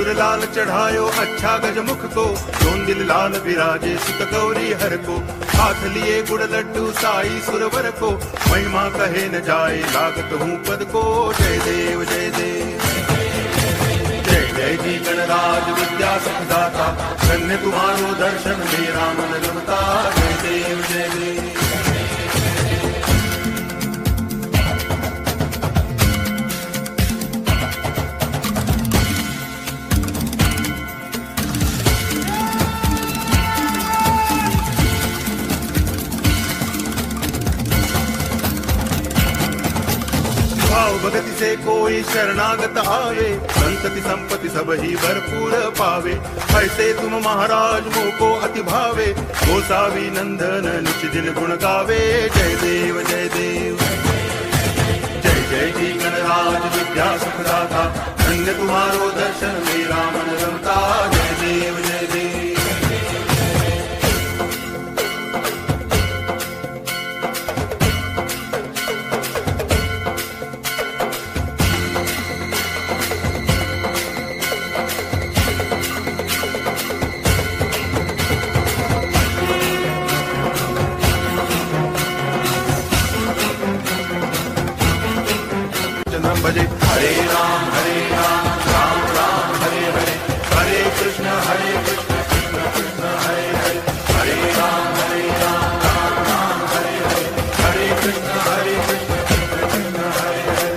सिंदूर लाल चढ़ायो अच्छा गजमुख को, जोन दिल लाल विराजे सुत गौरी हर को। हाथ लिए गुड़ लड्डू साई सुरवर को, महिमा कहे न जाए लागत हूँ पद को। जय देव जय देव जय जय जी गणराज विद्या सुखदाता, धन्य तुम्हारो दर्शन मेरा मन रमता। जय देव जय देव भगति से कोई शरणागत आवे, संतति संपत्ति सब ही भरपूर पावे। ऐसे तुम महाराज मोको अति भावे, गोसावी नंदन निच दिन गुण गावे। जय देव जय देव जय जय जी गणराज विद्या सुखदाता, धन्य तुम्हारो दर्शन मेरा मन रमता। जय देव जय देव भजे। हरे राम राम राम हरे हरे, हरे कृष्ण कृष्ण कृष्ण हरे हरे। हरे राम राम राम हरे हरे, हरे कृष्ण कृष्ण कृष्ण हरे हरे।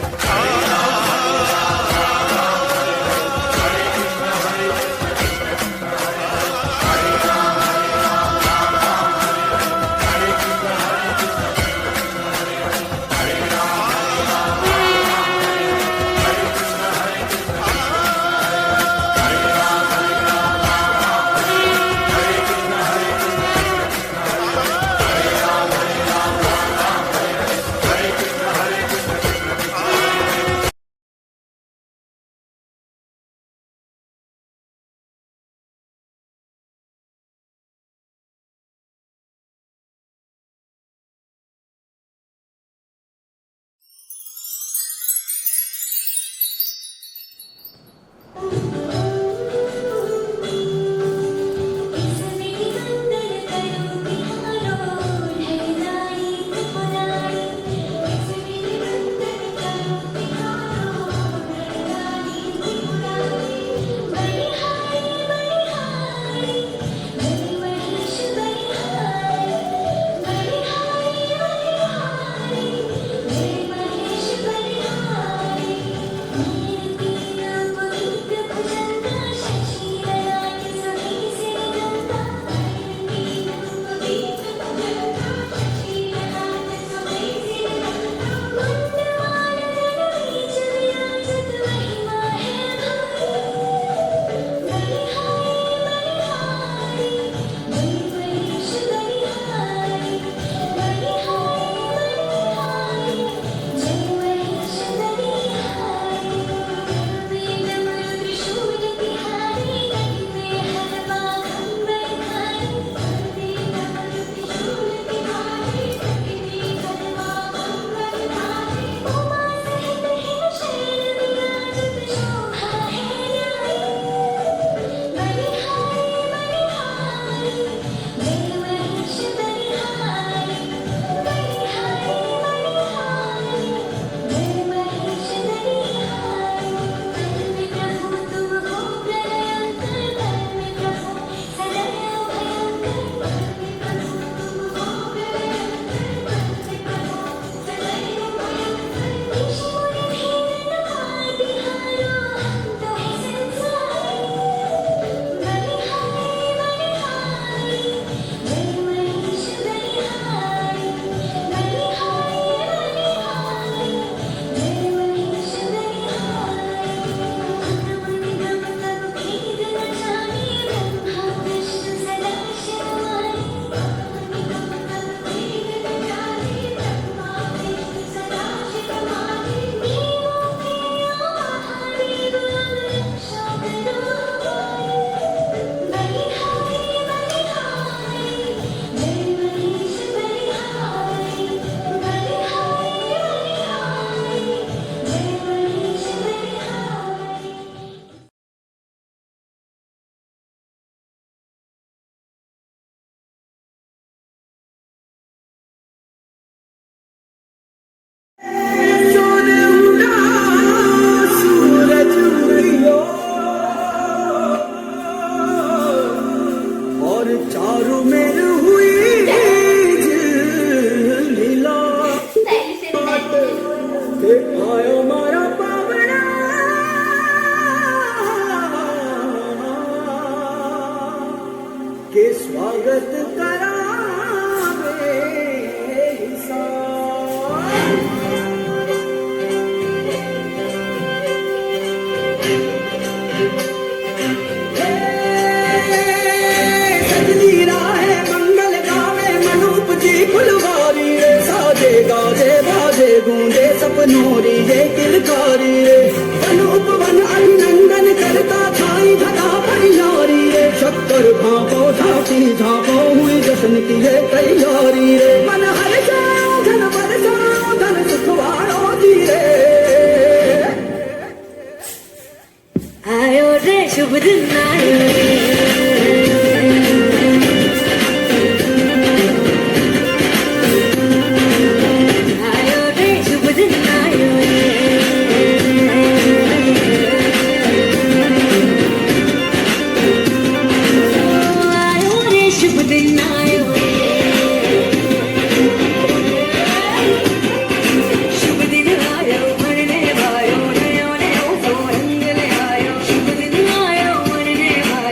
गूंजे सपनों री ये किलकारी रे वन उपवन अभिनंदन करता छाई घटा पर नारी रे शक्कर भापो झांकी झांको हुई जश्न की ये तैयारी रे मन हर्षा धन बरसा धन सुखवाड़ो जी रे आयो रे शुभ दिन आयो रे आयो रे शुभ दिन आयो रे आयो रे शुभ दिन आयो रे शुभ दिन आयो मरने वायो नयो नयो सो रंग ले आयो शुभ दिन आयो मरने वायो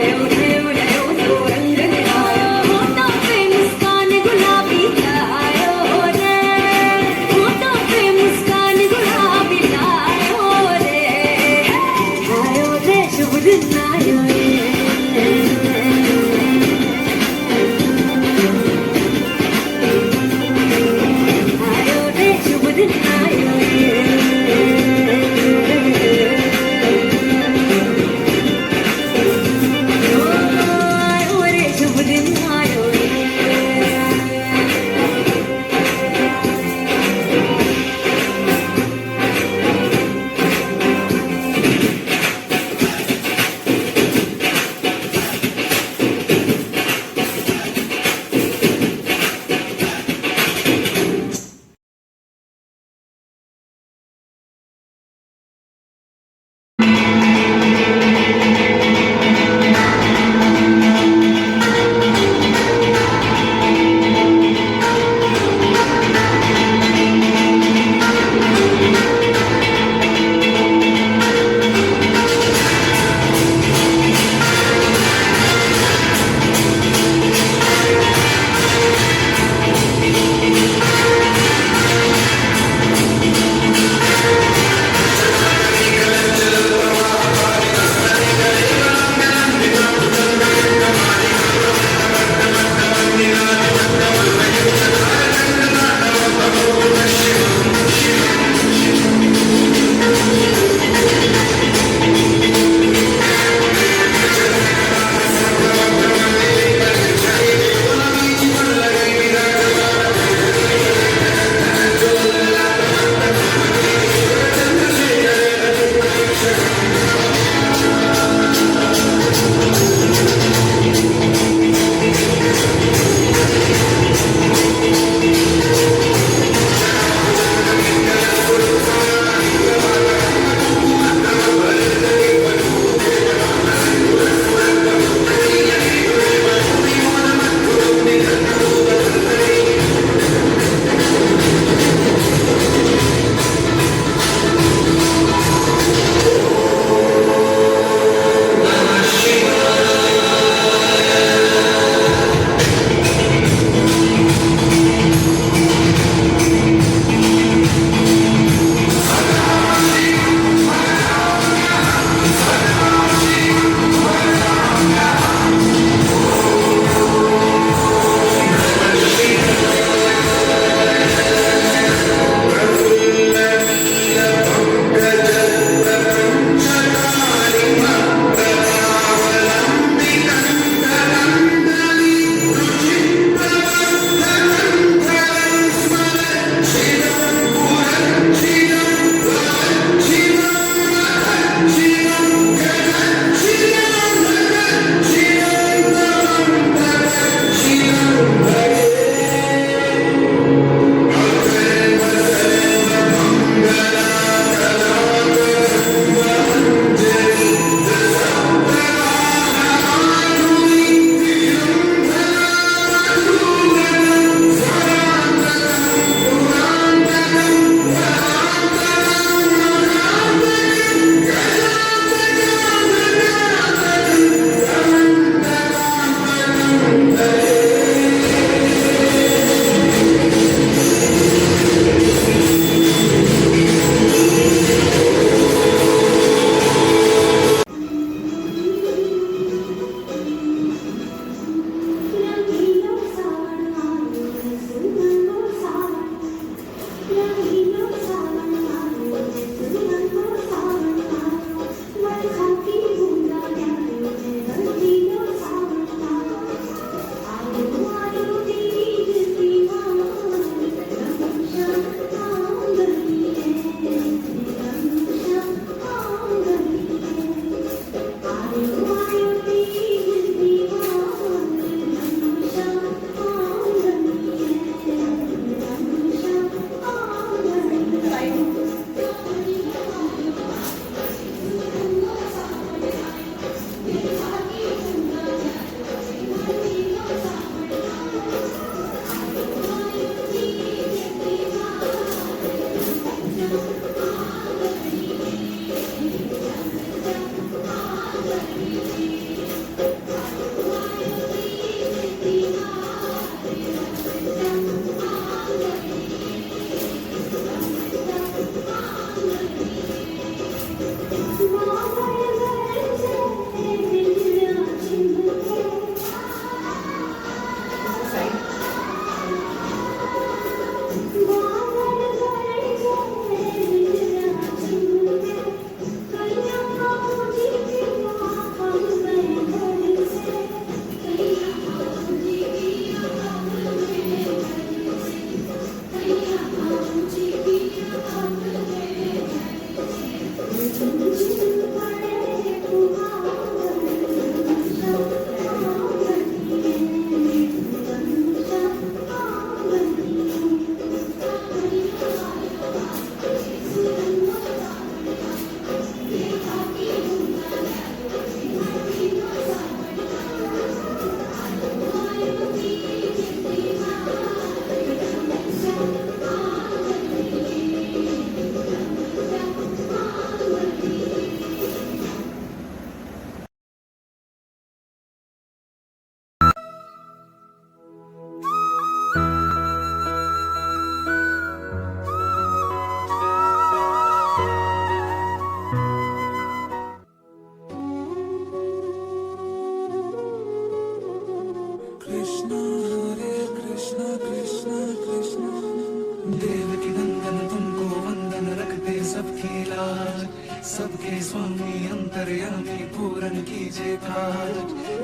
सबकी लाज, सबके स्वामी अंतर्यामी पूरन कीजिए काज।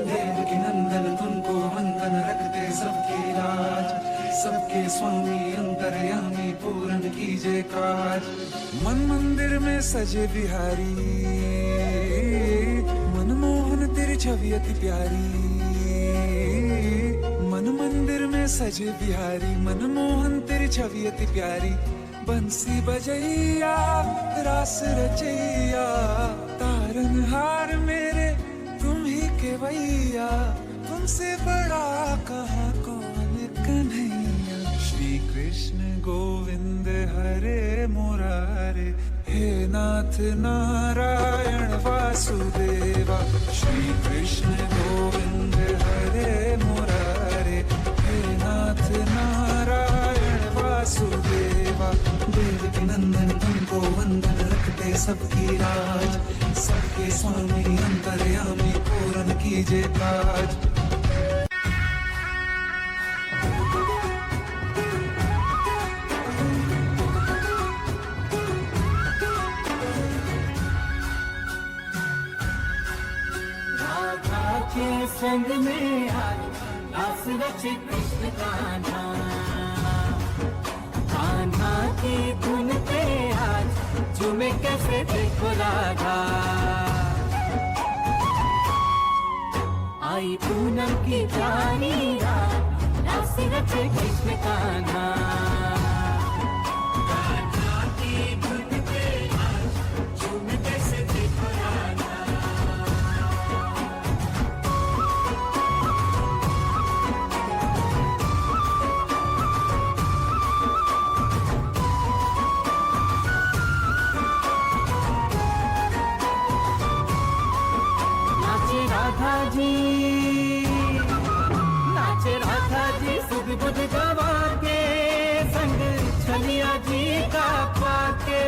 देवकी नंदन तुमको वंदन रखते सबकी लाज, सबके स्वामी अंतर्यामी पूरन कीजिए काज। मन मंदिर में सजे बिहारी, मनमोहन तेरी छवि अति प्यारी। मन मंदिर में सजे बिहारी, मनमोहन तेरी छवि अति प्यारी। बंसी बजैया रास रचैया, तारनहार मेरे तुम ही के भैया। तुमसे बड़ा कहाँ कौन कन्हैया। श्री कृष्ण गोविंद हरे मुरारे, हे नाथ नारायण वासुदेवा। श्री कृष्ण गोविंद हरे मुरारे, हे नाथ नारायण वासुदेवा। देवकी नंदन तुमको वंदन रखते सबकी राज, सबके स्वामी अंतर्यामी पूरन कीजिए काज। के संग में रास रचे कृष्ण कान्हा। कान्हा की धुन पे आज झूमे कैसे देखो राधा। आई पूनम की प्यारी रात, रास रचे कृष्ण कान्हा। कान्हा की धुन पे आज झूमे कैसे देखो राधा। नाचे राधा जी सुध बुध गवा के, संग छलिया जी का पाके।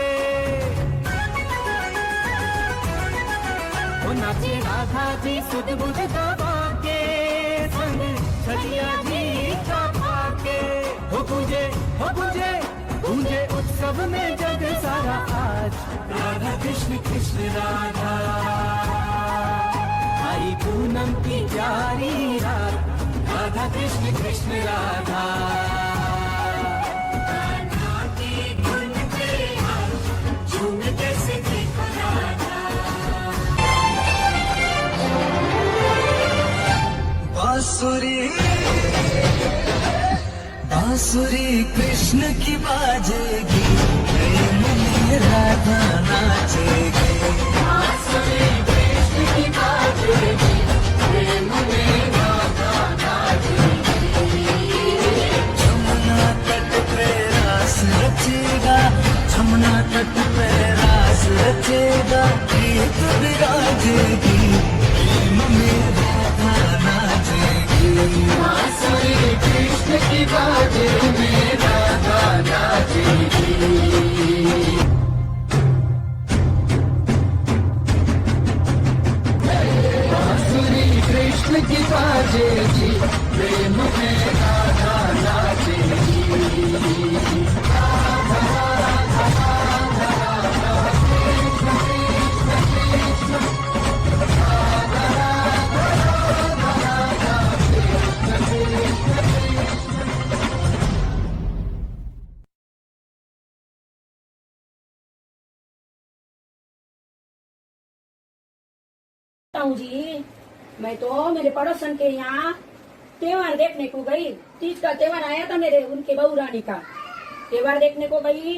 ओ नाचे राधा जी सुध बुध गवा के, संग छलिया जी का पाके। हो गूंजे गूंजे उत्सव में जग सारा आज, राधा कृष्ण कृष्ण राधा। आई पूनम की प्यारी रात, राधा कृष्ण कृष्ण राधा। कान्हा की धुन पे आज झूमे कैसे देखो राधा। बांसुरी कृष्ण की बाजेगी, प्रेम में राधा नाचेगी। बांसुरी कृष्ण की बाजेगी, प्रेम में राधा नाचेगी। जमुना तट पे रास रचेगा, जमुना तट पे रास रचेगा। गीत बिराजेगी, प्रेम में राधा नाचेगी। बांसुरी कृष्ण की बाजे में राधा नाचेगी। बांसुरी कृष्ण की बाजेगी, प्रेम में राधा नाचेगी। जी मैं तो मेरे पड़ोसन के यहाँ त्योहार देखने को गई। तीज का त्योहार आया था मेरे उनके बहू रानी का त्योहार देखने को गई,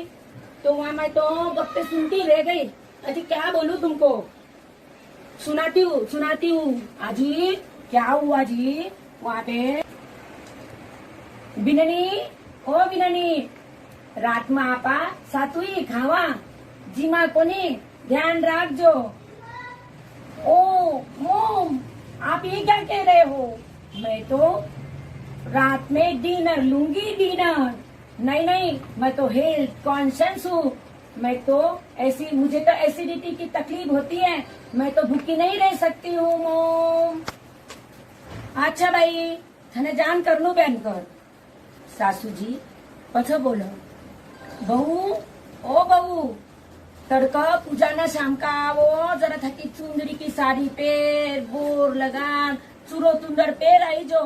तो वहाँ मैं तो गप्पे सुनती रह गई। अजी क्या बोलूं तुमको, सुनाती हूँ। अजी क्या हुआ जी वहाँ पे। बिननी रात में आपा सातुई खावा जीमा कोनी ध्यान रखजो। ओ मोम आप ये क्या कह रहे हो। मैं तो रात में डिनर लूंगी, डिनर नहीं मैं तो हेल्थ कॉन्शियस हूँ। मैं तो मुझे तो एसिडिटी की तकलीफ होती है, मैं तो भूखी नहीं रह सकती हूँ मोम। अच्छा भाई थने जान कर लू बहन कर। सासू जी पछो बोलो बहू, ओ बहू तड़का पूजा ना शाम का आवो जरा थकी चुंदरी की साड़ी पेर बोर लगान चूरो तुंदर पेर आई जो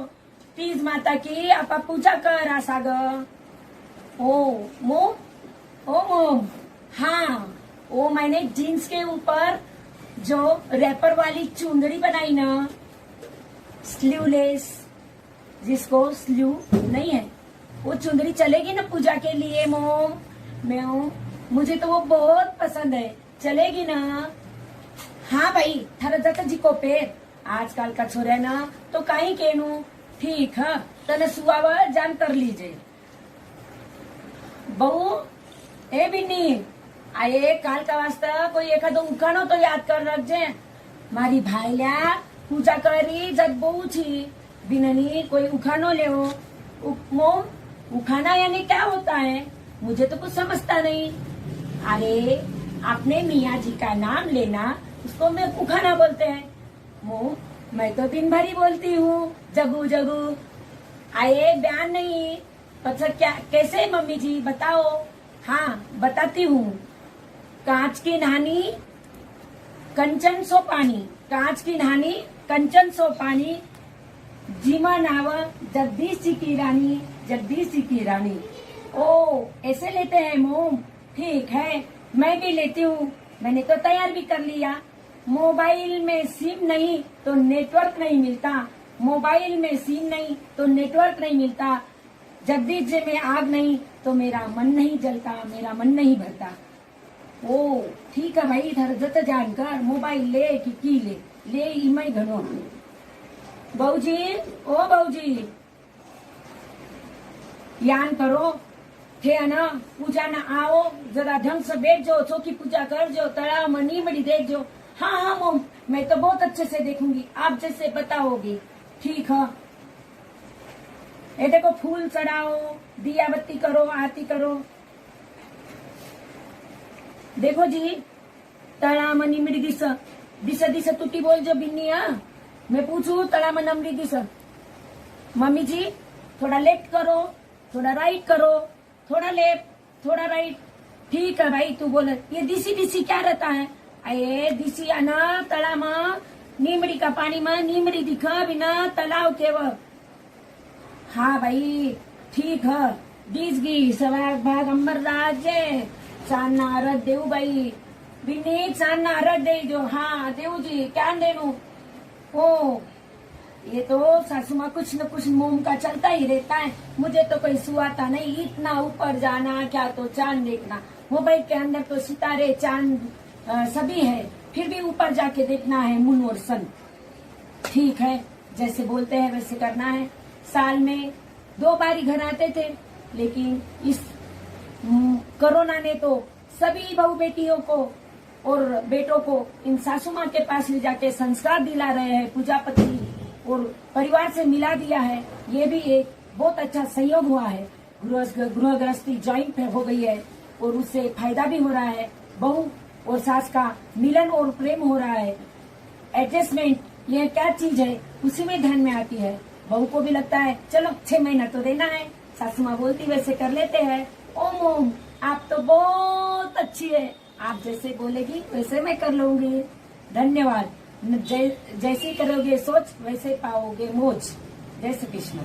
तीज माता की आपा पूजा कर आसा ग ओ मोम हाँ वो मैंने जीन्स के ऊपर जो रैपर वाली चुंदरी बनाई ना स्लीवलेस जिसको स्लीव नहीं है वो चुंदरी चलेगी ना पूजा के लिए मोम मैं मुझे तो वो बहुत पसंद है चलेगी ना हाँ भाई थारा जाता जी को पेर आजकल का छोरा ना तो कहीं केनू ठीक है तने सुआवर जान कर लीजिए बहू ए बिन्नी आये काल का वास्ता कोई एखादो उखाणो तो याद कर रखजे मारी भाईल्या पूजा करी जब बहू छी बिननी कोई उखाणो ले मोम उखाना यानी क्या होता है मुझे तो कुछ समझता नहीं अरे अपने मियाँ जी का नाम लेना उसको मैं उखाना बोलते हैं मोम मैं तो दिन भर ही बोलती हूँ जगू जगू आये बयान नहीं अच्छा क्या कैसे मम्मी जी बताओ हाँ बताती हूँ कांच की नहानी कंचन सो पानी कांच की नहानी कंचन सो पानी जीमा नाव जगदीश जी की रानी जगदीश जी की रानी ओ ऐसे लेते हैं मोम ठीक है मैं भी लेती हूँ मैंने तो तैयार भी कर लिया मोबाइल में सिम नहीं तो नेटवर्क नहीं मिलता मोबाइल में सिम नहीं तो नेटवर्क नहीं मिलता जगदीश जी में आग नहीं तो मेरा मन नहीं जलता मेरा मन नहीं भरता ओ ठीक है भाई इधर जत जानकर मोबाइल ले की ले इमय घनो बहूजी ओ बहूजी यान करो थे ना पूजा ना आओ जरा ढंग से बैठ जाओ चौकी पूजा कर जो तड़ा मनी बड़ी देख जो हाँ मोम मैं तो बहुत अच्छे से देखूंगी आप जैसे बताओगी ठीक है ये देखो फूल चढ़ाओ दिया बत्ती करो आरती करो देखो जी तड़ा मनी मिड़ी दिस टूटी बोल जो बिन्निया मैं पूछू तड़ा मन अमरी दिस मम्मी जी थोड़ा लेफ्ट करो थोड़ा राइट करो थोड़ा लेफ्ट थोड़ा राइट ठीक है भाई तू बोल ये दिसी क्या रहता है अये दिसी आना तड़ा में नीमड़ी का पानी में नीमड़ी दिखा बिना तालाब के वो हाँ भाई ठीक है दिसगी सवाग भाग अम्बर राजे चांदना आरत देव भाई बिन्नी चांदना आरत दे जो हाँ देव जी क्या देनू ओ ये तो सासू माँ कुछ न कुछ मोम का चलता ही रहता है मुझे तो कोई सुआता नहीं इतना ऊपर जाना क्या तो चांद देखना मोबाइल के अंदर तो सितारे चांद सभी है फिर भी ऊपर जाके देखना है मून और सन ठीक है जैसे बोलते हैं वैसे करना है साल में 2 बार ही घर आते थे लेकिन इस कोरोना ने तो सभी बहू बेटियों को और बेटों को इन सासू माँ के पास ले जाके संस्कार दिला रहे हैं पूजा पति और परिवार से मिला दिया है ये भी एक बहुत अच्छा सहयोग हुआ है गृह गृहस्थी ज्वाइंट हो गई है और उससे फायदा भी हो रहा है बहू और सास का मिलन और प्रेम हो रहा है एडजस्टमेंट ये क्या चीज है उसी में ध्यान में आती है बहू को भी लगता है चलो 6 महीना तो देना है सासू माँ बोलती वैसे कर लेते हैं ओम आप तो बहुत अच्छी है आप जैसे बोलेगी वैसे मैं कर लूंगी धन्यवाद जैसे करोगे सोच वैसे पाओगे मौज जय श्री कृष्ण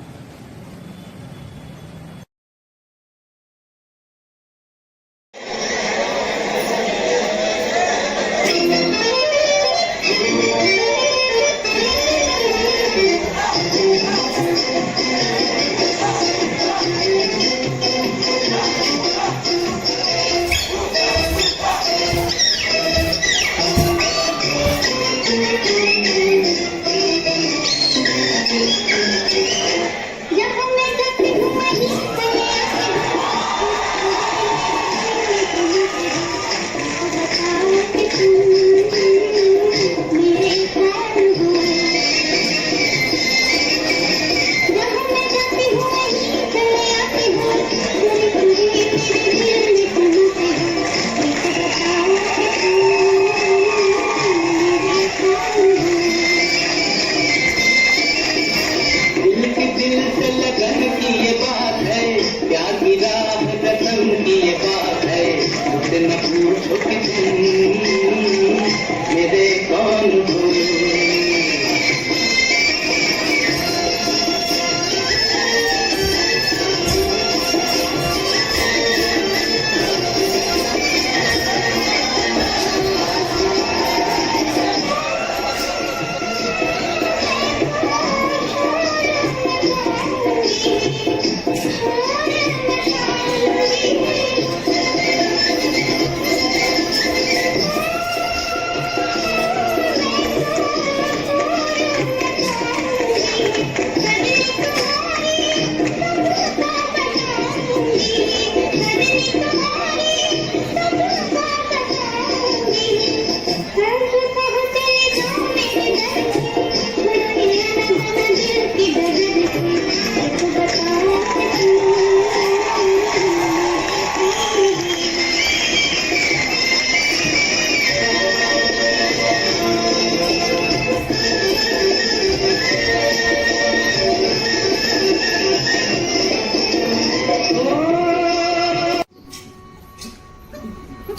उन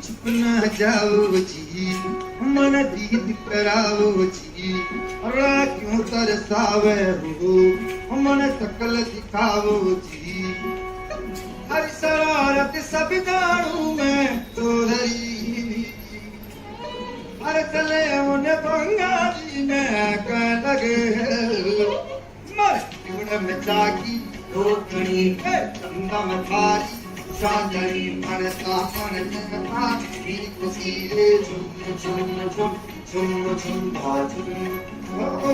चुप न जाओ जी, मन दीद कराओ जी, क्यों तरसावे हो, मन सकल दिखाओ जी। हर शरारत सब जानू मैं तोहरी, हर चले उन बंगाली में कह लगे मर क्यों में जागी रोकनी है चंदा में भारी चांदनी मनता मन जगता भी खुशी रे झुम झुम झुम झुम झुम झुम ओ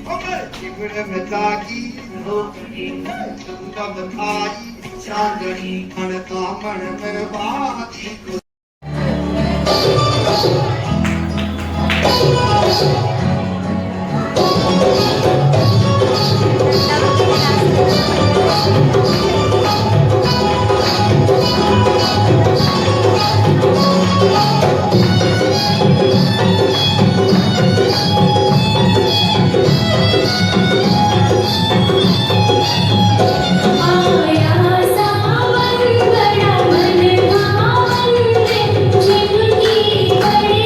मर क्यों में जागी रोकनी है चंदा में भारी चांदनी मनता मन में बाती आया सावन बड़ा मन भावन, जिनकी बड़ी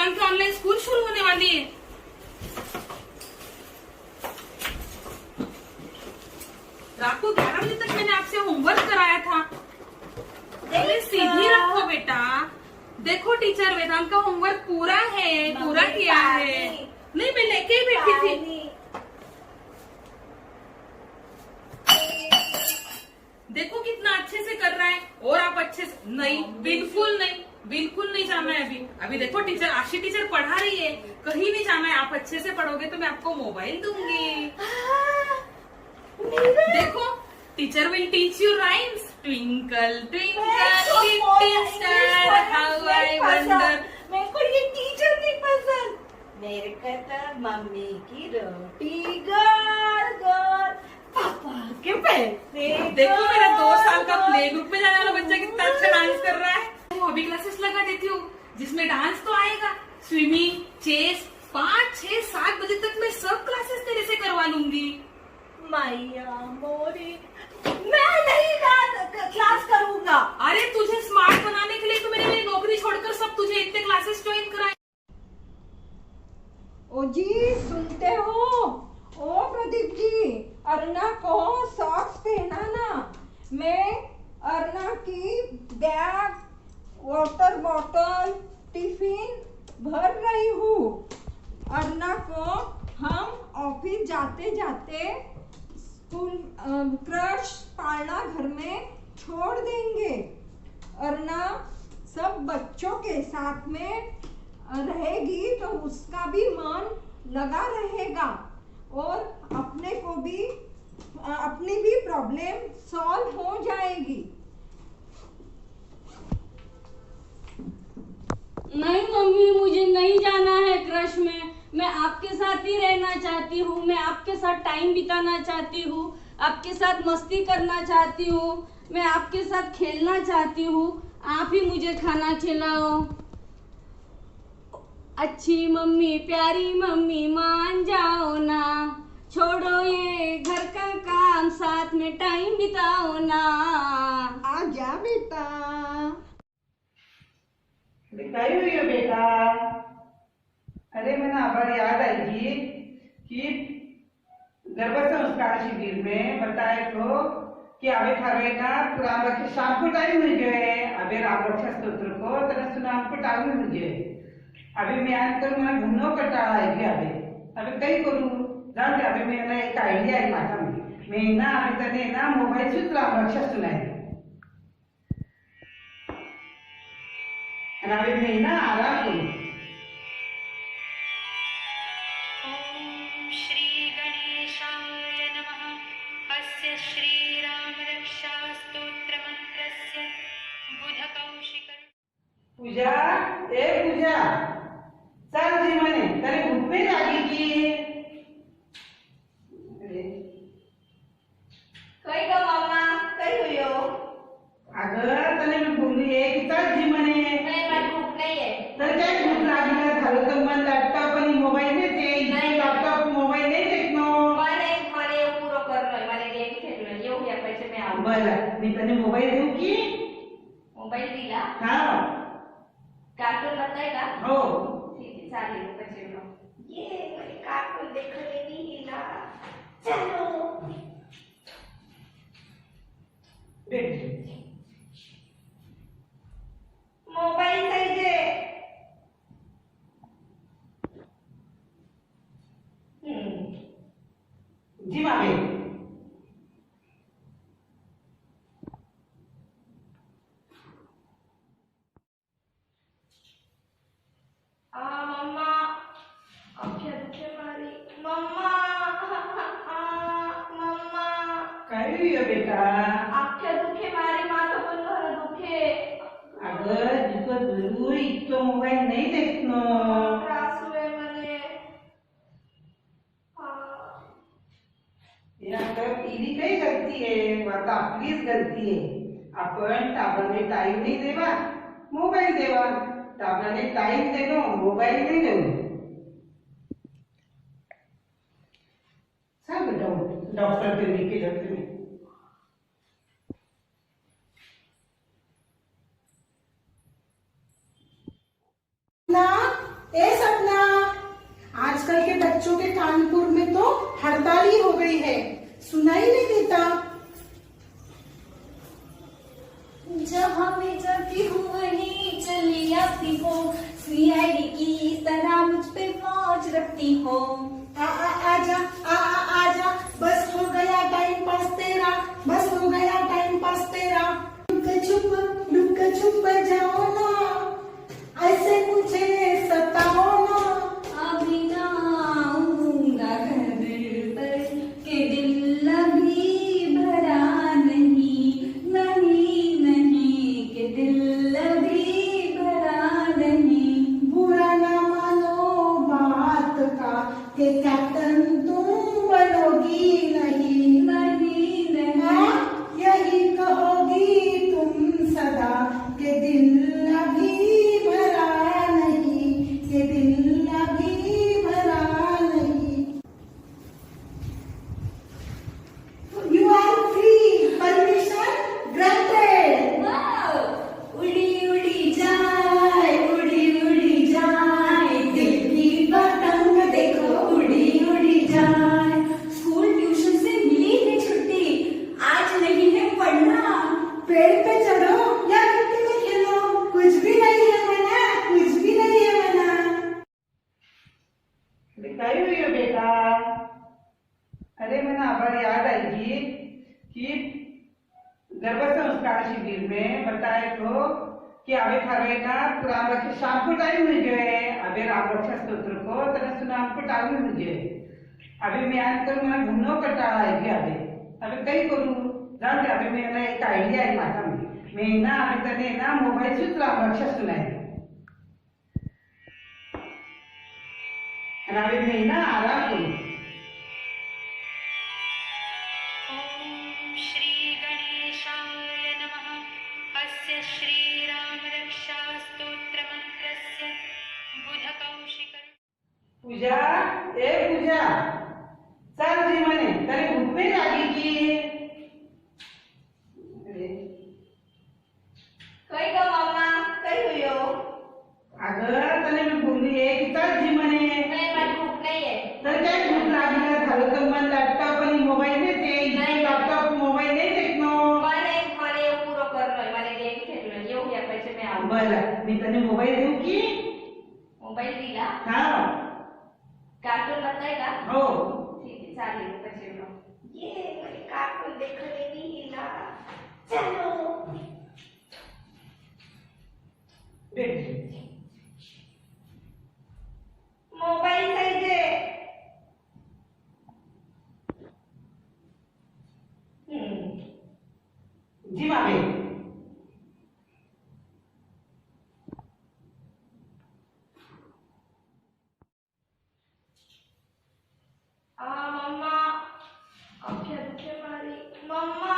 वेदांत की ऑनलाइन स्कूल शुरू होने वाली है। रात को 11 बजे तक मैंने आपसे होमवर्क कराया था। अरे सीधी रखो बेटा। देखो टीचर, वेदांत का होमवर्क पूरा है, पूरा किया है। नहीं, मैं लेके ही बैठी थी। देखो कितना अच्छे से कर रहा है। और आप अच्छे से नहीं, बिल्कुल नहीं, बिल्कुल नहीं जाना है अभी। अभी देखो टीचर, आशी टीचर पढ़ा रही है, कहीं नहीं जाना है। आप अच्छे से पढ़ोगे तो मैं आपको मोबाइल दूंगी। देखो, teacher will teach you rhymes. Twinkle twinkle little star how I wonder. मेरे को ये टीचर नहीं पसंद, मेरे को तो मम्मी की रोटी गोल गोल, पापा के पैसे। देखो मेरा 2 साल का प्ले ग्रुप में जाने वाला बच्चा कितना अच्छा डांस कर रहा है। वो हॉबी क्लासेस लगा देती हूँ जिसमें डांस तो आएगा, स्विमिंग, चेस। 5, 6, 7 बजे तक मैं सब क्लासेस तेरे से करवा लूंगी। मैया मोरी, मैं नहीं क्लास करूंगा। अरे तुझे स्मार्ट बनाने के लिए तो मैंने मेरी नौकरी छोड़कर सब तुझे इतने क्लासेस ज्वाइन कराए। ओ जी, सुनते हो? ओ प्रदीप जी, अरुणा को सॉक्स पहनाना। मैं अरुणा की बैग, वाटर बॉटल, टिफिन भर रही हूँ। अरुणा को हम ऑफिस जाते जाते स्कूल क्रश पालना घर में छोड़ देंगे। अरुणा सब बच्चों के साथ में रहेगी तो उसका भी मन लगा रहेगा और अपनी भी प्रॉब्लम सॉल्व हो जाएगी। नहीं मम्मी, मुझे नहीं जाना है क्रश में। मैं आपके साथ ही रहना चाहती हूँ। मैं आपके साथ टाइम बिताना चाहती हूँ, आपके साथ मस्ती करना चाहती हूँ, मैं आपके साथ खेलना चाहती हूँ। आप ही मुझे खाना खिलाओ। अच्छी मम्मी, प्यारी मम्मी, मान जाओ ना। छोड़ो ये घर का काम, साथ में टाइम बिताओ ना। आ जा बेटा। काय हुई हो बेटा? अरे मैंने आभार याद आई कि गर्भसंस्कार शिविर में बताए तो कि अबे थावे ना राम रक्षा शाम को टाइम मिल गए। अबे राम रक्षा स्तोत्र को तना सुनाम को टाइम मिल गए। अभी मैं आज कल मैं घूमनो कटाड़ा है। अभी कहीं करूँ जान दे। अभी मेरा एक आइडिया है माथा में। मैं ना अभी तने ना मोबाइल से राम रक्षा सुनाई। अभी मैं ना आराम करूँ। ओम श्री गणेशाय नमः। अस्य श्री राम रक्षा स्तोत्र मंत्रस्य बुध कौशिक। पूजा, ए पूजा, चल जी मने तेरे भूख में लागेगी। कई गो मामा, कई हुई हो? अगर तने मैं बोली है कि चल जी मने। नहीं, मैं भूख नहीं है। तर काय भूक लागली झालं तर मन लॅपटॉप आणि मोबाईल नाही लॅपटॉप मोबाईल नाही देखनो। મને એવું પૂરો કરનો है, મને गेम खेलनो है। येऊ या पैसे मैं आऊं। बरं, मी तने मोबाईल देऊ की? मोबाइल दिला? हाँ। कार्टून बताएगा? हो। ठीक है, चालेल पैसे लो। ये मैं कार्टून देखने नहीं हिला। चलो। मोबाइल चाहिए। जी मामे। मम्मा, आंखें दुखे मारी। मम्मा, मम्मा। काय हुई हो बेटा? आंखें दुखे मारी, माथा पण घर दुखे। अगं जिथं जरूर इतकं मोबाईल नाही देखनो। त्रास हुए मने। यात इली काही गलती आहे, आता आपलीच गलती आहे। आपण टाबराने टाइम नाही देवा, मोबाईल देवा। टाबराने टाइम देनो, मोबाईल नाही देऊ। सांग डॉक्टर पे लेके जाते हैं। ना, ए सुनाई नहीं देता। जहाँ मैं जाती हूँ वहीं चली आती हूँ, सीआईडी की तरह मुझ पे मौज रखती हूँ। आजा आजा, बस हो गया टाइम पास तेरा, बस हो गया टाइम पास तेरा। लुक छुप जाओ ना, ऐसे मुझे सताओ ना। अभी ना आऊंगा घर पर के दिल अभी भरा नहीं, नहीं नहीं के दिल अभी भरा नहीं। बुरा ना मानो बात का कि कैप्टन तुम बनोगी नहीं, नहीं नहीं हाँ, यही कहोगी तुम सदा के दिल अभी भरा नहीं, के दिल अभी भरा नहीं। You are free, permission granted. वाह! उड़ी उड़ी जाए, उड़ी उड़ी जाए, दिल की पतंग देखो उड़ी उड़ी जाए। स्कूल ट्यूशन से मिली है छुट्टी, आज नहीं है पढ़ना। पेड़ पे चढ़ो या मिट्टी में खेलो, कुछ भी नहीं है मना, कुछ भी नहीं है मना। काय हुई हो बेटा? अरे मैंने आभार याद आई कि गर्भ संस्कार शिविर में बताए तो कि अभी थावेना राम रक्षा शाम को टाइम मिल गए, अभी राम रक्षा स्तोत्र को तरह सुनाम को टाइम मिल गए। अभी मैं आज कर मैं घूमनो कटाड़ा है कि अभी कहीं करूँ जान दे। अभी मेरा एक आइडिया है माता में, मैं ना अभी तने ना मोबाइल से राम रक्षा सुनाई, और अभी मैं ना आराम करूँ। ॐ श्री गणेशाय नमः। अस्य श्रीरामरक्षा स्तोत्रमन्त्रस्य बुधकौशिक। पूजा, ए पूजा, चल जी मने तरी भूख नहीं लागी की? कई का मामा कई हुई हो? अगं तने मी बोलली आहे की चल जी मने. नहीं मैं भूख नहीं है। तर काय भूक लागली का? झालं तर मन लॅपटॉप आणि मोबाईल नाही, लॅपटॉप मोबाईल नाही देखनो. माने ये पूरा कर रहा है, माने गेम खेल रहा है, ये हो गया पैसे में आऊँ। बरं मी तने मोबाईल देऊ की? मोबाईल दिला? हा कार्टून बताएगा? हो. ठीक है चालेल पैसे लो। ये मुझे कार्टून देखने नहीं ना, चलो। मोबाईल पाहिजे। जी मागे. मम्मा अख्ख्या दुखे मारी मम्मा।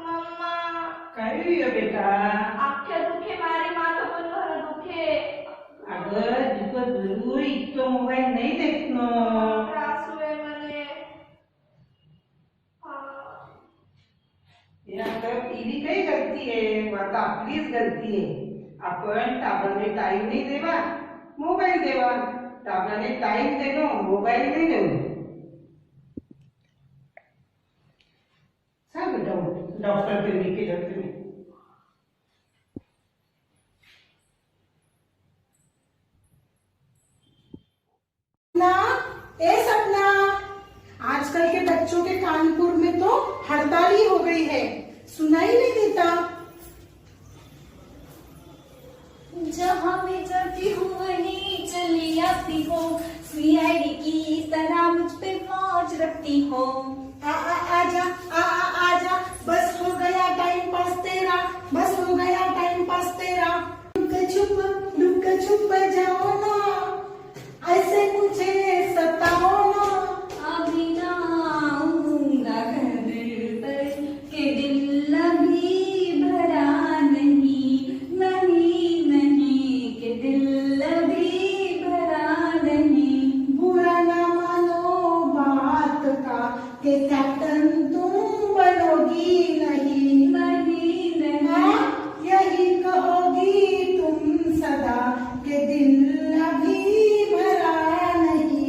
मम्मा काय होईल बेटा? अख्ख्या दुखे मारी, माझं पण घर दुखे। अगं तुझं जरूर इतकं मोबाईल नाही देखनो. त्रास हुए मने। टीव्ही काही गलती आहे, आता आपलीच गलती आहे. आपण टाबराने टाइम नाही देवा, मोबाईल देवा. टाबराने टाइम देनो, मोबाईल नाही देऊ. सांग बेटा, डॉक्टर पे लेके जाते मी. ना ए सपना, आजकल के बच्चों के कानपुर में तो हड़ताल ही हो गई है, सुनाई नहीं देता। जहाँ मैं जाती हूँ वहीं चली आती हूँ, सीआईडी की तरह मुझ पे मौज रखती हूँ। आजा आजा, बस हो गया टाइम पास तेरा, बस हो गया टाइम पास तेरा। लुक छुप जाओ ना, ऐसे मुझे सताओ ना। अभी ना आऊंगा घर पर के दिल अभी भरा नहीं, नहीं नहीं के दिल अभी भरा नहीं। बुरा ना मानो बात का कि कैप्टन तुम बनोगी नहीं, नहीं नहीं हाँ, यही कहोगी तुम सदा के दिल अभी भरा नहीं,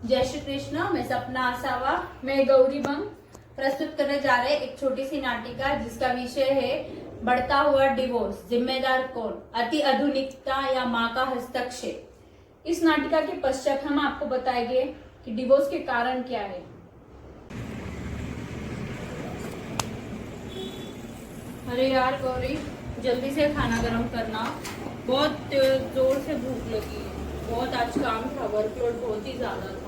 जय श्री कृष्ण। मैं सपना आसावा मैं गौरी बम प्रस्तुत करने जा रहे हैं एक छोटी सी नाटिका जिसका विषय है बढ़ता हुआ डिवोर्स, जिम्मेदार कौन, अति आधुनिकता या माँ का हस्तक्षेप। इस नाटिका के पश्चात हम आपको बताएंगे कि डिवोर्स के कारण क्या है। अरे यार गौरी, जल्दी से खाना गर्म करना, बहुत जोर से भूख लगी है। बहुत आज काम था, वर्कलोड बहुत ही ज्यादा था।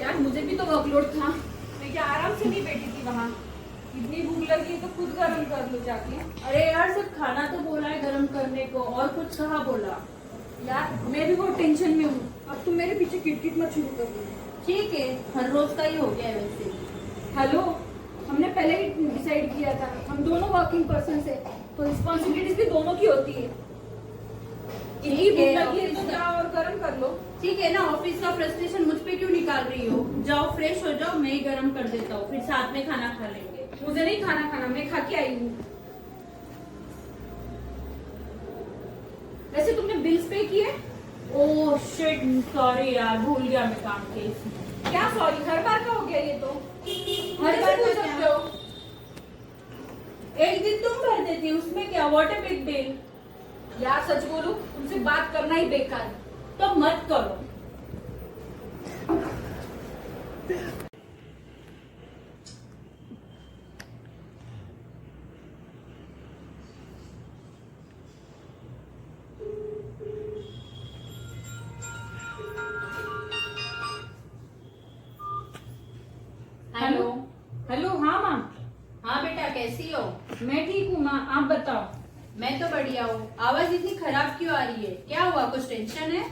यार मुझे भी तो वर्कलोड था, मैं क्या आराम से नहीं बैठी थी वहाँ। इतनी भूख लगी तो खुद गर्म कर लो जाके। अरे यार सिर्फ खाना तो बोला है गर्म करने को, और कुछ कहाँ बोला। यार मैं भी बहुत टेंशन में हूँ, अब तुम मेरे पीछे किटकिट मत शुरू कर दो। ठीक है, हर रोज का ही हो गया है वैसे। हेलो, हमने पहले ही डिसाइड किया था, हम दोनों वर्किंग पर्सन है तो रिस्पॉन्सिबिलिटीज भी दोनों की होती है। इतनी भूख लगी है तो जाओ और गर्म कर लो। ठीक है ना, ऑफिस का फ्रस्ट्रेशन मुझ पे क्यों निकाल रही हो। जाओ फ्रेश हो जाओ, मैं ही गर्म कर देता हूँ, फिर साथ में खाना खा लेंगे। मुझे नहीं खाना, मैं खा के आई हूँ। वैसे तुमने बिल्स पे किए? ओह शिट, सॉरी यार, भूल गया मैं काम के। क्या सॉरी, हर बार का हो गया ये तो। हर बार भूल सकते हो, एक दिन तुम भर देती, उसमें क्या, व्हाट अ बिग डील। यार सच बोलूं, तुमसे बात करना ही बेकार है। तो मत करो। हेलो हेलो, हाँ माँ। हाँ बेटा, कैसी हो। मैं ठीक हूँ माँ, आप बताओ। मैं तो बढ़िया हूँ। आवाज इतनी खराब क्यों आ रही है, क्या हुआ, कुछ टेंशन है।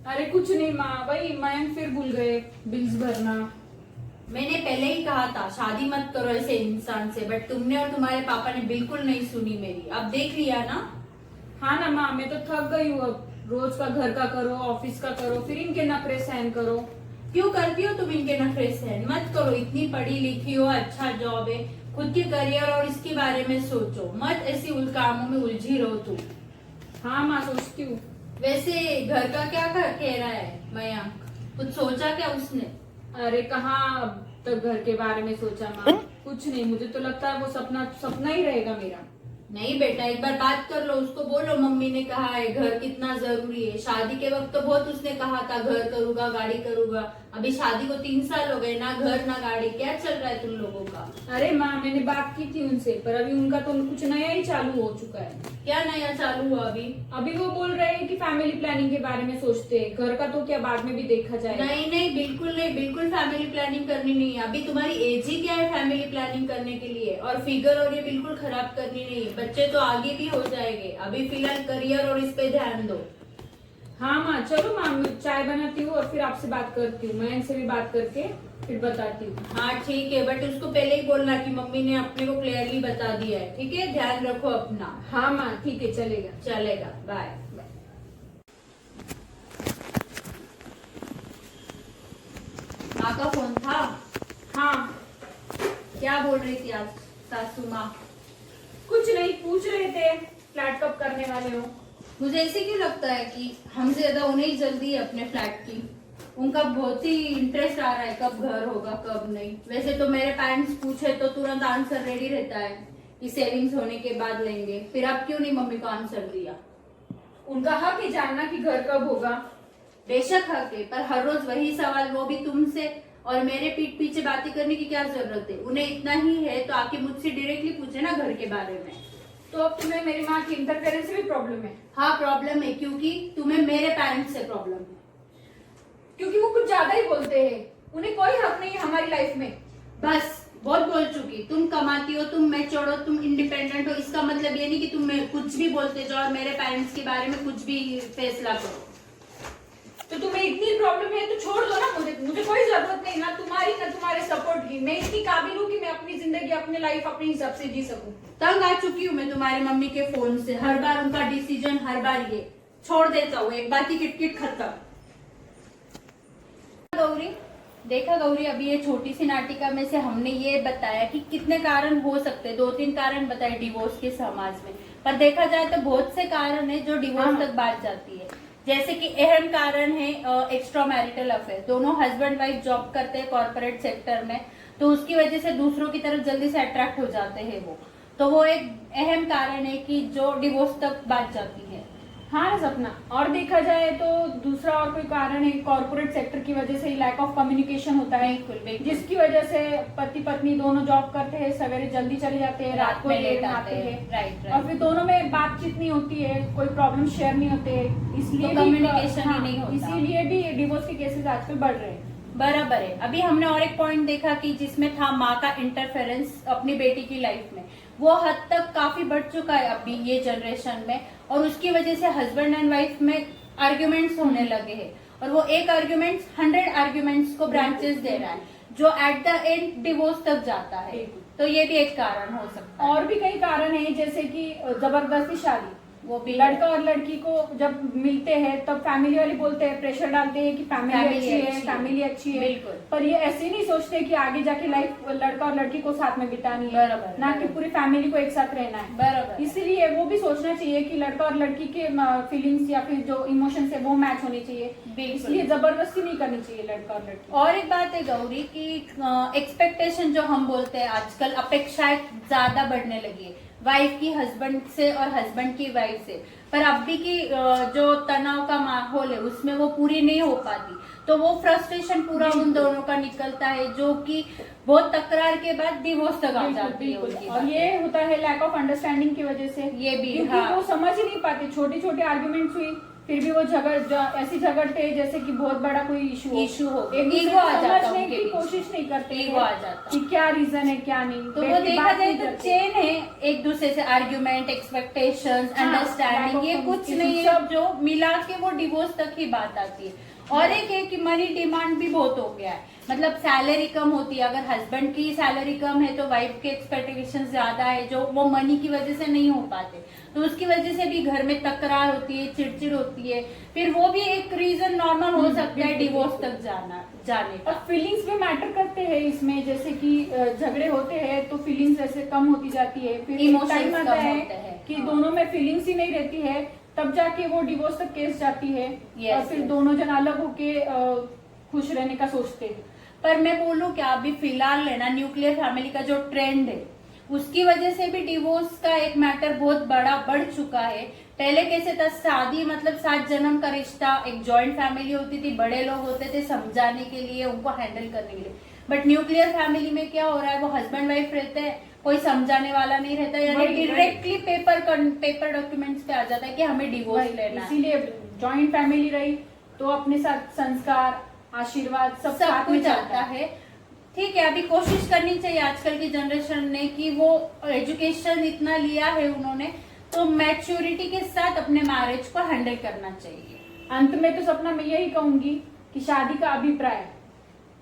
अरे कुछ नहीं माँ, वही मैं फिर भूल गए बिल्स भरना। मैंने पहले ही कहा था शादी मत करो ऐसे इंसान से, बट तुमने और तुम्हारे पापा ने बिल्कुल नहीं सुनी मेरी। अब देख लिया ना। हाँ ना माँ, मैं तो थक गई हूँ अब। रोज का घर का करो, ऑफिस का करो, फिर इनके नखरे सहन करो। क्यों करती हो तुम इनके नखरे सहन, मत करो। इतनी पढ़ी लिखी हो, अच्छा जॉब है, खुद के करियर और इसके बारे में सोचो, मत ऐसी कामों में उलझी रहो तुम। हाँ माँ, सोचती हूँ। वैसे घर का क्या कह रहा है मयंक, कुछ सोचा क्या उसने। अरे कहाँ अब तक घर के बारे में सोचा माँ, कुछ नहीं। मुझे तो लगता है वो सपना ही रहेगा मेरा। नहीं बेटा, एक बार बात कर लो, उसको बोलो मम्मी ने कहा है घर कितना जरूरी है। शादी के वक्त तो बहुत उसने कहा था घर करूंगा, गाड़ी करूंगा। अभी शादी को 3 साल हो गए, ना घर ना गाड़ी, क्या चल रहा है तुम लोगों का। अरे माँ, मैंने बात की थी उनसे, पर अभी उनका तो कुछ नया ही चालू हो चुका है। क्या नया चालू हुआ अभी वो बोल रहे हैं कि फैमिली प्लानिंग के बारे में सोचते हैं, घर का तो क्या बाद में भी देखा जाएगा। नहीं नहीं, बिल्कुल नहीं, बिल्कुल फैमिली प्लानिंग करनी नहीं है। अभी तुम्हारी एज ही क्या है फैमिली प्लानिंग करने के लिए, और फिगर और ये बिल्कुल खराब करनी नहीं है। बच्चे तो आगे भी हो जाएंगे, अभी फिलहाल करियर और इस पे ध्यान दो। हाँ माँ, चलो माँ, मैं चाय बनाती हूँ और फिर आपसे बात करती हूँ। मैं इनसे भी बात करके फिर बताती हूँ। हाँ ठीक है, बट उसको पहले ही बोलना कि मम्मी ने अपने को क्लियरली बता दिया है। ठीक है, ध्यान रखो अपना। हाँ माँ ठीक है, चलेगा चलेगा, बाय। माँ का फोन था। हाँ, क्या बोल रही थी आज सासू माँ। कुछ नहीं, पूछ रहे थे फ्लैट कब करने वाले हो। मुझे ऐसे क्यों लगता है कि हमसे ज्यादा उन्हें ही जल्दी है अपने फ्लैट की। उनका बहुत ही इंटरेस्ट आ रहा है कब घर होगा कब नहीं। वैसे तो मेरे पेरेंट्स पूछे तो तुरंत आंसर रेडी रहता है कि सेविंग्स होने के बाद लेंगे। फिर आप क्यों नहीं मम्मी को आंसर दिया। उनका हक है जानना कि घर कब होगा। बेशक हक है, पर हर रोज वही सवाल, वो भी तुमसे, और मेरे पीठ पीछे बातें करने की क्या जरूरत है। उन्हें इतना ही है तो आके मुझसे डायरेक्टली पूछे ना घर के बारे में। तो अब तुम्हें मेरी माँ की इंटरफेरेंस से भी प्रॉब्लम है। हाँ प्रॉब्लम है, क्योंकि तुम्हें मेरे पेरेंट्स से प्रॉब्लम है। क्योंकि वो कुछ ज्यादा ही बोलते हैं, उन्हें कोई हक नहीं है हमारी लाइफ में। बस बहुत बोल चुकी। तुम कमाती हो, तुम मैच्योर हो, तुम इंडिपेंडेंट हो, इसका मतलब ये नहीं कि तुम कुछ भी बोलते जाओ और मेरे पेरेंट्स के बारे में कुछ भी फैसला करो। तो तुम्हें इतनी प्रॉब्लम है तो छोड़ दो ना मुझे कोई जरूरत नहीं, ना तुम्हारी ना तुम्हारे सपोर्ट की। मैं इतनी काबिल हूँ कि मैं अपनी जिंदगी, अपनी लाइफ अपने हिसाब से जी सकूं। तंग आ चुकी हूँ मैं तुम्हारी मम्मी के फोन से। हर बार उनका डिसीजन, हर बार ये छोड़ देता हूँ, एक बात ही किटकिट खत्म। गौरी देखा गौरी, अभी ये छोटी सी नाटिका में से हमने ये बताया कि कितने कारण हो सकते हैं। 2-3 कारण बताए डिवोर्स के समाज में, पर देखा जाए तो बहुत से कारण है जो डिवोर्स तक बात जाती है। जैसे कि अहम कारण है एक्स्ट्रा मैरिटल अफेयर। दोनों हस्बैंड वाइफ जॉब करते हैं कॉर्पोरेट सेक्टर में, तो उसकी वजह से दूसरों की तरफ जल्दी से अट्रैक्ट हो जाते हैं तो वो एक अहम कारण है कि जो डिवोर्स तक बात जाती है। हाँ ना सपना, और देखा जाए तो दूसरा और कोई कारण है कॉर्पोरेट सेक्टर की वजह से ही लैक ऑफ कम्युनिकेशन होता है, जिसकी वजह से पति पत्नी दोनों जॉब करते हैं, सवेरे जल्दी चले जाते हैं, रात को लेट आते हैं, राइट। और फिर दोनों में बातचीत नहीं होती है, कोई प्रॉब्लम शेयर नहीं होते, इसलिए कम्युनिकेशन ही नहीं होता, इसीलिए भी डिवोर्स के केसेस आजकल बढ़ रहे हैं। बराबर है। अभी हमने और एक पॉइंट देखा कि जिसमें था माँ का इंटरफेरेंस अपनी बेटी की लाइफ में, वो हद तक काफी बढ़ चुका है अभी ये जनरेशन में, और उसकी वजह से हस्बैंड एंड वाइफ में आर्ग्यूमेंट्स होने लगे हैं, और वो एक आर्ग्यूमेंट्स 100 आर्ग्यूमेंट्स को ब्रांचेस दे रहा है, जो एट द एंड डिवोर्स तक जाता है। तो ये भी एक कारण हो सकता है। और भी कई कारण है, जैसे कि जबरदस्ती शादी, वो भी लड़का और लड़की को जब मिलते हैं तब फैमिली वाले बोलते हैं, प्रेशर डालते हैं कि फैमिली अच्छी है, पर ये ऐसे नहीं सोचते कि आगे जाके लाइफ लड़का और लड़की को साथ में बितानी है, ना कि पूरी फैमिली को एक साथ रहना है। बराबर। इसीलिए वो भी सोचना चाहिए कि लड़का और लड़की के फीलिंग्स या फिर जो इमोशंस है वो मैच होने चाहिए, इसलिए जबरदस्ती नहीं करनी चाहिए लड़का और लड़की। और एक बात है गौरी की एक्सपेक्टेशन जो हम बोलते हैं आजकल, अपेक्षाएं ज्यादा बढ़ने लगी है वाइफ की हस्बैंड से और हस्बैंड की वाइफ से, पर अभी की जो तनाव का माहौल है उसमें वो पूरी नहीं हो पाती, तो वो फ्रस्ट्रेशन पूरा उन दोनों का निकलता है, जो कि बहुत तकरार के बाद डिवोर्स तक आ जाती है उनकी। और ये होता है लैक ऑफ अंडरस्टैंडिंग की वजह से, ये भी, क्योंकि वो समझ ही नहीं पाते, छोटी छोटी आर्ग्यूमेंट्स हुई फिर भी वो ऐसी झगड़ते हैं जैसे कि बहुत बड़ा कोई इशू हो, एक दूसरे को समझने की कोशिश नहीं करते, ईगो आ जाता कि क्या रीजन है क्या नहीं। तो वो देखा जाए तो चेन है एक दूसरे से, आर्ग्यूमेंट, एक्सपेक्टेशंस, अंडरस्टैंडिंग, ये कुछ नहीं है जो मिला के वो डिवोर्स तक ही बात आती है। और एक है कि मनी डिमांड भी बहुत हो गया है, मतलब सैलरी कम होती है, अगर हस्बैंड की सैलरी कम है तो वाइफ के एक्सपेक्टेशन ज्यादा है, जो वो मनी की वजह से नहीं हो पाते, तो उसकी वजह से भी घर में तकरार होती है, चिड़चिड़ होती है, फिर वो भी एक रीजन नॉर्मल हो सकता है डिवोर्स तक जाने का। और फीलिंग्स भी मैटर करते हैं इसमें, जैसे कि झगड़े होते हैं तो फीलिंग्स ऐसे कम होती जाती है, फिर इमोशंस आता है कि दोनों में फीलिंग्स ही नहीं रहती है, तब जाके वो डिवोर्स तक केस जाती है, और फिर दोनों जन अलग होके खुश रहने का सोचते हैं। पर मैं बोलूं क्या, अभी फिलहाल लेना न्यूक्लियर फैमिली का जो ट्रेंड है उसकी वजह से भी डिवोर्स का एक मैटर बहुत बड़ा बढ़ चुका है। पहले कैसे था, शादी मतलब 7 जन्म का रिश्ता, एक जॉइंट फैमिली होती थी, बड़े लोग होते थे समझाने के लिए, उनको हैंडल करने के लिए। बट न्यूक्लियर फैमिली में क्या हो रहा है, वो हस्बैंड वाइफ रहते हैं, कोई समझाने वाला नहीं रहता, यानी डायरेक्टली पेपर डॉक्यूमेंट्स पे आ जाता है कि हमें डिवोर्स लेना है। इसीलिए जॉइंट फैमिली रही तो अपने साथ संस्कार, आशीर्वाद सब साथ में आता है। ठीक है, अभी कोशिश करनी चाहिए आजकल की जनरेशन ने कि वो एजुकेशन इतना लिया है उन्होंने, तो मैच्योरिटी के साथ अपने मैरिज को हैंडल करना चाहिए। अंत में तो सपना मैं यही कहूंगी कि शादी का अभिप्राय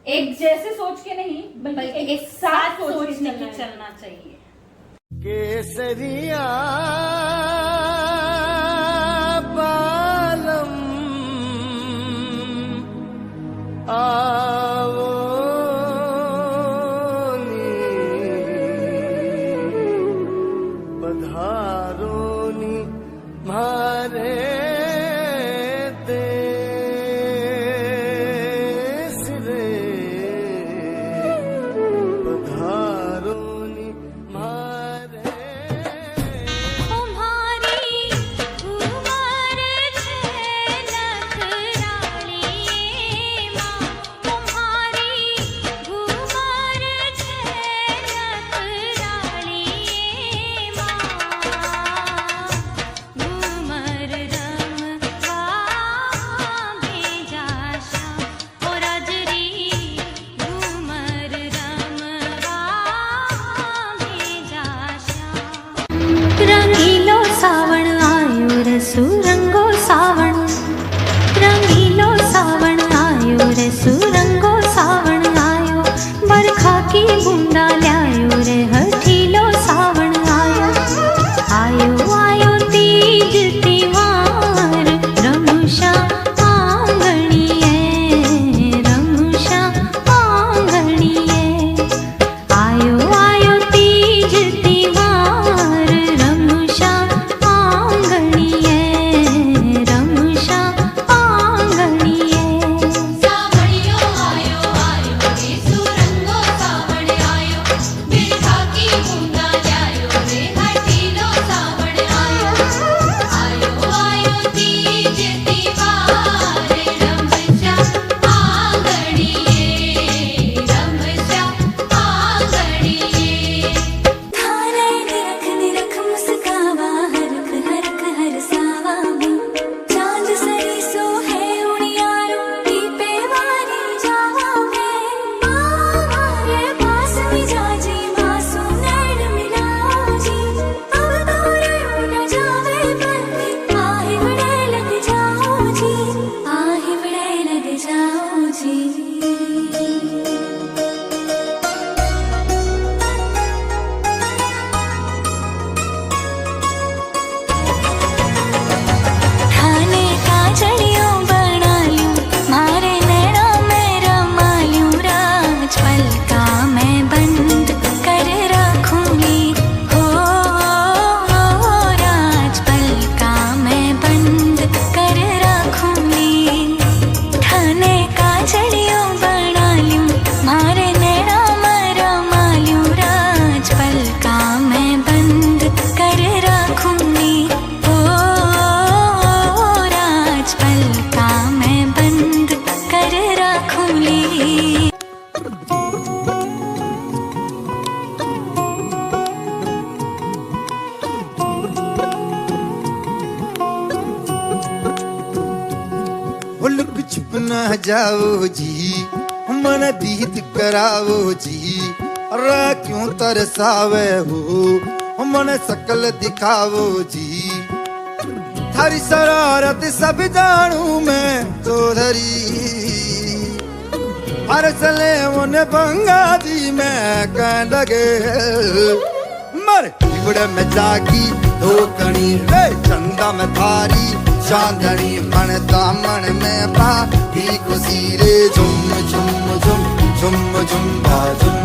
एक जैसे सोच के नहीं बल्कि एक साथ सोचने की चलना चाहिए। केसरिया बालम आओ पधारोनी मारे देश रे, पधारोनी मारे रंगीलो सावण आयो रसु रंगो सावण, रंगीलो सावण आयो रसु रंगो सावण आयो, बरखा की बूंदा ल्यायो रे हठीलो सावण आयो, आयो आयो तीज त्योहार रमुषा आंगणीए, रमुषा आंगणीए, आयो आयो तीज त्योहार रमुषा आंगणीए, रमुषा न जाओ जी, मन दीद कराओ जी, अरे क्यों तरसावे हो, मन शकल दिखाओ जी। थारी शरारत सब जानू मैं चौधरी, हर चले उन्हें बंगा जी मैं कह लगे। मर इबड़े में जागी धोकनी रे, चंदा में थारी चांदनी, मन दामन में बाकी खुशी रे, झुम झुम झुम झुम झुम बाजुम।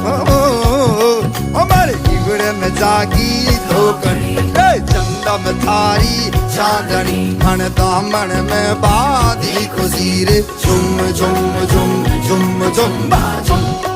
ओ मर इबड़े में जागी धोकनी रे, चंदा में थारी चांदनी, मन दामन में बाकी खुशी रे, झुम झुम झुम झुम झुम बाजुम।